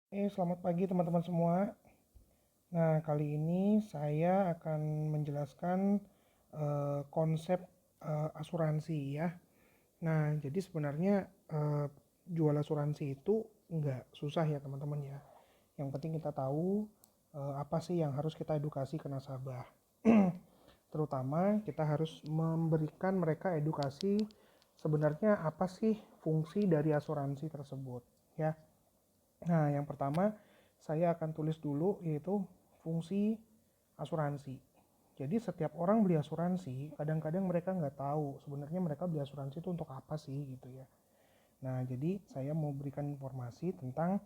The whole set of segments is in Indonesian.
Selamat pagi teman-teman semua. Nah, kali ini saya akan menjelaskan konsep asuransi ya. Nah, jadi sebenarnya eh, jual asuransi itu nggak susah ya teman-teman ya. Yang penting kita tahu apa sih yang harus kita edukasi ke nasabah. Terutama kita harus memberikan mereka edukasi sebenarnya apa sih fungsi dari asuransi tersebut ya. Nah, yang pertama saya akan tulis dulu yaitu fungsi asuransi. Jadi setiap orang beli asuransi, kadang-kadang mereka nggak tahu sebenarnya mereka beli asuransi itu untuk apa sih gitu ya. Nah, jadi saya mau berikan informasi tentang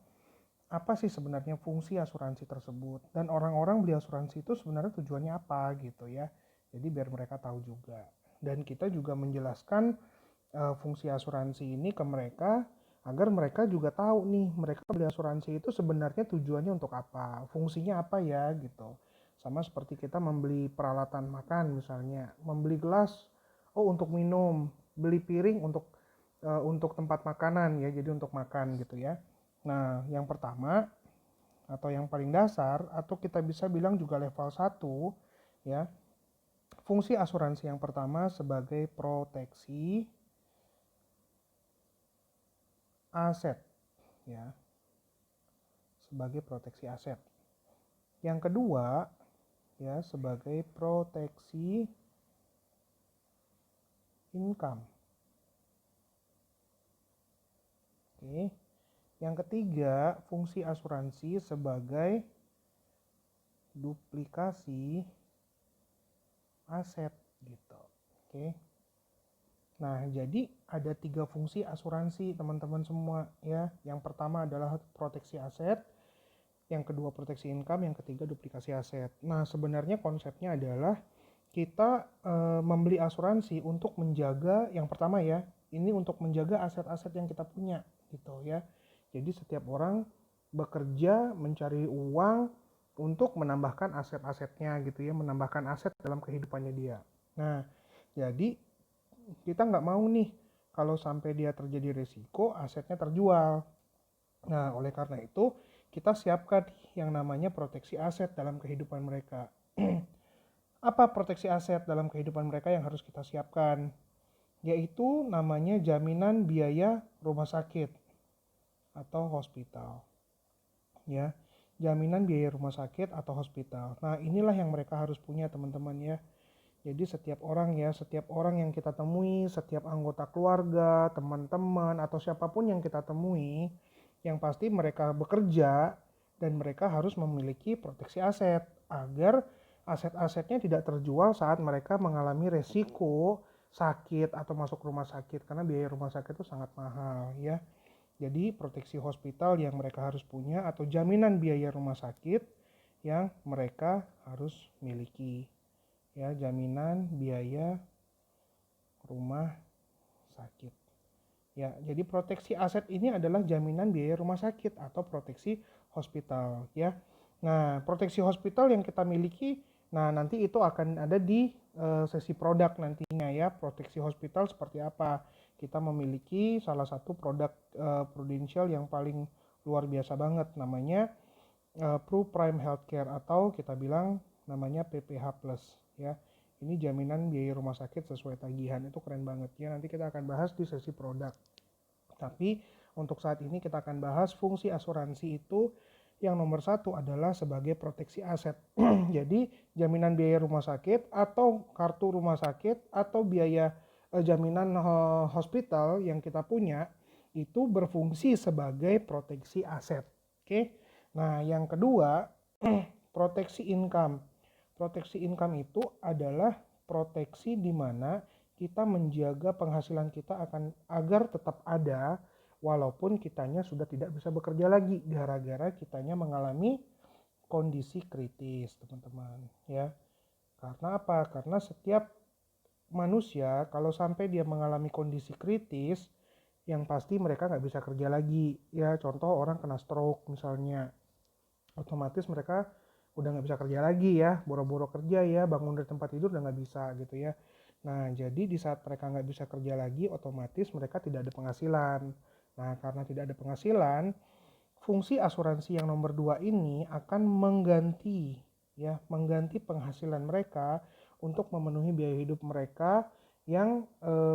apa sih sebenarnya fungsi asuransi tersebut dan orang-orang beli asuransi itu sebenarnya tujuannya apa gitu ya. Jadi biar mereka tahu juga. Dan kita juga menjelaskan fungsi asuransi ini ke mereka agar mereka juga tahu nih mereka beli asuransi itu sebenarnya tujuannya untuk apa, fungsinya apa ya gitu. Sama seperti kita membeli peralatan makan misalnya, membeli gelas oh untuk minum, beli piring untuk tempat makanan ya, jadi untuk makan gitu ya. Nah, yang pertama atau yang paling dasar atau kita bisa bilang juga level 1 ya, fungsi asuransi yang pertama sebagai proteksi aset ya, sebagai proteksi aset. Yang kedua ya sebagai proteksi income. Oke. Yang ketiga, fungsi asuransi sebagai duplikasi aset gitu. Oke. Nah, jadi ada 3 fungsi asuransi teman-teman semua ya. Yang pertama adalah proteksi aset, yang kedua proteksi income, yang ketiga duplikasi aset. Nah, sebenarnya konsepnya adalah kita membeli asuransi untuk menjaga yang pertama ya, ini untuk menjaga aset-aset yang kita punya gitu ya. Jadi setiap orang bekerja mencari uang untuk menambahkan aset-asetnya gitu ya, menambahkan aset dalam kehidupannya dia. Nah, jadi kita nggak mau nih kalau sampai dia terjadi risiko asetnya terjual. Nah, oleh karena itu kita siapkan yang namanya proteksi aset dalam kehidupan mereka. Apa proteksi aset dalam kehidupan mereka yang harus kita siapkan? Yaitu namanya jaminan biaya rumah sakit atau hospital. Ya, jaminan biaya rumah sakit atau hospital. Nah, inilah yang mereka harus punya teman-teman ya. Jadi setiap orang ya, setiap orang yang kita temui, setiap anggota keluarga, teman-teman, atau siapapun yang kita temui, yang pasti mereka bekerja dan mereka harus memiliki proteksi aset agar aset-asetnya tidak terjual saat mereka mengalami resiko sakit atau masuk rumah sakit karena biaya rumah sakit itu sangat mahal ya. Jadi proteksi hospital yang mereka harus punya atau jaminan biaya rumah sakit yang mereka harus miliki ya, jaminan biaya rumah sakit. Ya, jadi proteksi aset ini adalah jaminan biaya rumah sakit atau proteksi hospital ya. Nah, proteksi hospital yang kita miliki, nah nanti itu akan ada di sesi produk nantinya ya. Proteksi hospital seperti apa? Kita memiliki salah satu produk Prudential yang paling luar biasa banget namanya Pro Prime Healthcare atau kita bilang namanya PPH Plus ya. Ini jaminan biaya rumah sakit sesuai tagihan, itu keren banget ya. Nanti kita akan bahas di sesi produk. Tapi untuk saat ini kita akan bahas fungsi asuransi itu yang nomor satu adalah sebagai proteksi aset. Jadi jaminan biaya rumah sakit atau kartu rumah sakit atau biaya jaminan hospital yang kita punya itu berfungsi sebagai proteksi aset. Oke. Nah, yang kedua, proteksi income. Proteksi income itu adalah proteksi di mana kita menjaga penghasilan kita akan agar tetap ada walaupun kitanya sudah tidak bisa bekerja lagi gara-gara kitanya mengalami kondisi kritis, teman-teman, ya. Karena apa? Karena setiap manusia kalau sampai dia mengalami kondisi kritis, yang pasti mereka nggak bisa kerja lagi. Ya, contoh orang kena stroke misalnya, otomatis mereka udah nggak bisa kerja lagi ya, boro-boro kerja ya, bangun dari tempat tidur udah nggak bisa gitu ya. Nah, jadi di saat mereka nggak bisa kerja lagi, otomatis mereka tidak ada penghasilan. Nah, karena tidak ada penghasilan, fungsi asuransi yang nomor 2 ini akan mengganti penghasilan mereka untuk memenuhi biaya hidup mereka yang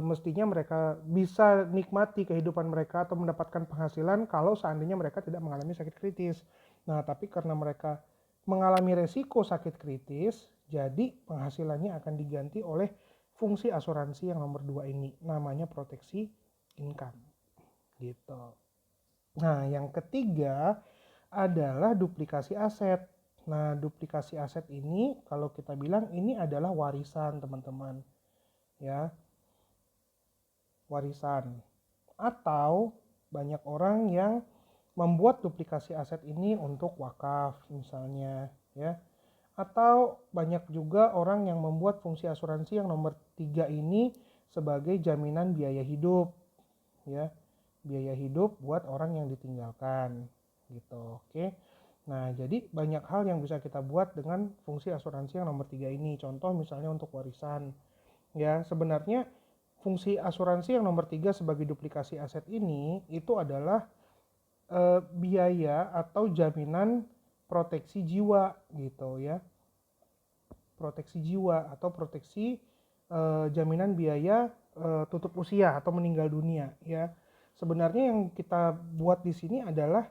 mestinya mereka bisa nikmati kehidupan mereka atau mendapatkan penghasilan kalau seandainya mereka tidak mengalami sakit kritis. Nah, tapi karena mereka mengalami resiko sakit kritis, jadi penghasilannya akan diganti oleh fungsi asuransi yang nomor 2 ini, namanya proteksi income. Gitu. Nah, yang ketiga adalah duplikasi aset. Nah, duplikasi aset ini kalau kita bilang ini adalah warisan, teman-teman. Ya, warisan. Atau banyak orang yang membuat duplikasi aset ini untuk wakaf misalnya, ya. Atau banyak juga orang yang membuat fungsi asuransi yang nomor 3 ini sebagai jaminan biaya hidup, ya. Biaya hidup buat orang yang ditinggalkan, gitu. Oke. Nah, jadi banyak hal yang bisa kita buat dengan fungsi asuransi yang nomor 3 ini. Contoh misalnya untuk warisan. Ya, sebenarnya fungsi asuransi yang nomor 3 sebagai duplikasi aset ini itu adalah biaya atau jaminan proteksi jiwa gitu ya. Proteksi jiwa atau proteksi jaminan biaya tutup usia atau meninggal dunia ya. Sebenarnya yang kita buat di sini adalah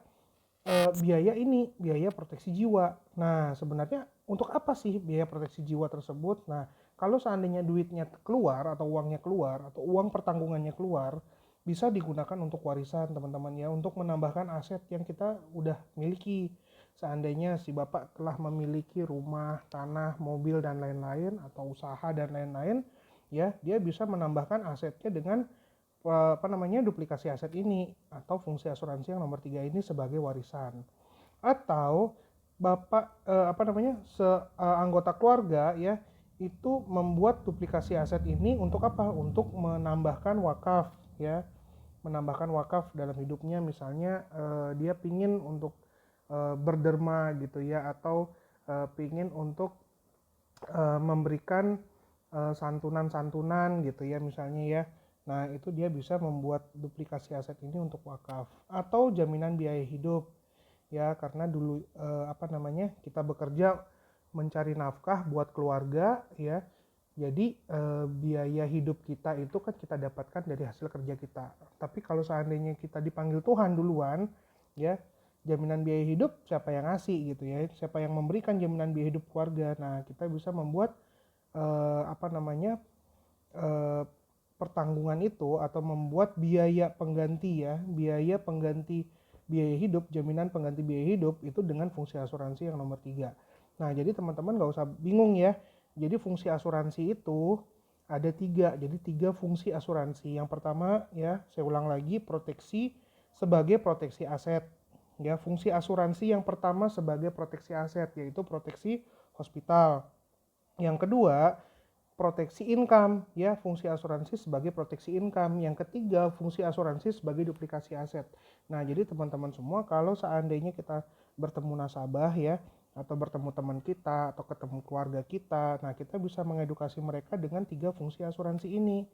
biaya proteksi jiwa. Nah, sebenarnya untuk apa sih biaya proteksi jiwa tersebut? Nah, kalau seandainya duitnya keluar atau uangnya keluar atau uang pertanggungannya keluar, bisa digunakan untuk warisan, teman-teman ya, untuk menambahkan aset yang kita udah miliki. Seandainya si bapak telah memiliki rumah, tanah, mobil dan lain-lain atau usaha dan lain-lain, ya, dia bisa menambahkan asetnya dengan duplikasi aset ini atau fungsi asuransi yang nomor 3 ini sebagai warisan. Atau bapak anggota keluarga ya itu membuat duplikasi aset ini untuk apa? Untuk menambahkan wakaf ya. Menambahkan wakaf dalam hidupnya, misalnya dia pingin untuk berderma gitu ya, atau pingin untuk memberikan santunan-santunan gitu ya misalnya ya. Nah, itu dia bisa membuat duplikasi aset ini untuk wakaf atau jaminan biaya hidup ya, karena dulu kita bekerja mencari nafkah buat keluarga ya. Jadi biaya hidup kita itu kan kita dapatkan dari hasil kerja kita. Tapi kalau seandainya kita dipanggil Tuhan duluan ya, jaminan biaya hidup siapa yang ngasih gitu ya, siapa yang memberikan jaminan biaya hidup keluarga. Nah, kita bisa membuat pertanggungan itu atau membuat biaya pengganti biaya hidup, jaminan pengganti biaya hidup itu dengan fungsi asuransi yang nomor 3. Nah, jadi teman-teman gak usah bingung ya. Jadi fungsi asuransi itu ada 3. Jadi 3 fungsi asuransi. Yang pertama ya, saya ulang lagi, proteksi sebagai proteksi aset. Ya, fungsi asuransi yang pertama sebagai proteksi aset yaitu proteksi hospital. Yang kedua, proteksi income ya, fungsi asuransi sebagai proteksi income. Yang ketiga, fungsi asuransi sebagai duplikasi aset. Nah, jadi teman-teman semua, kalau seandainya kita bertemu nasabah ya, atau bertemu teman kita atau ketemu keluarga kita, nah kita bisa mengedukasi mereka dengan 3 fungsi asuransi ini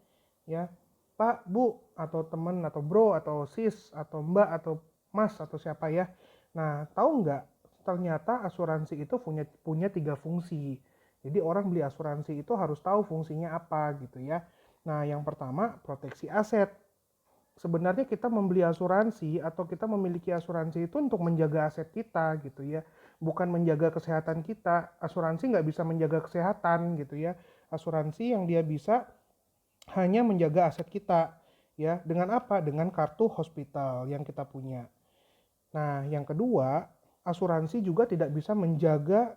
ya. Pak, Bu, atau teman atau bro atau sis atau mbak atau mas atau siapa ya. Nah, tahu nggak, ternyata asuransi itu punya 3 fungsi. Jadi orang beli asuransi itu harus tahu fungsinya apa gitu ya. Nah, yang pertama proteksi aset. Sebenarnya kita membeli asuransi atau kita memiliki asuransi itu untuk menjaga aset kita gitu ya. Bukan menjaga kesehatan kita. Asuransi nggak bisa menjaga kesehatan gitu ya. Asuransi yang dia bisa hanya menjaga aset kita ya. Dengan apa? Dengan kartu hospital yang kita punya. Nah, yang kedua, asuransi juga tidak bisa menjaga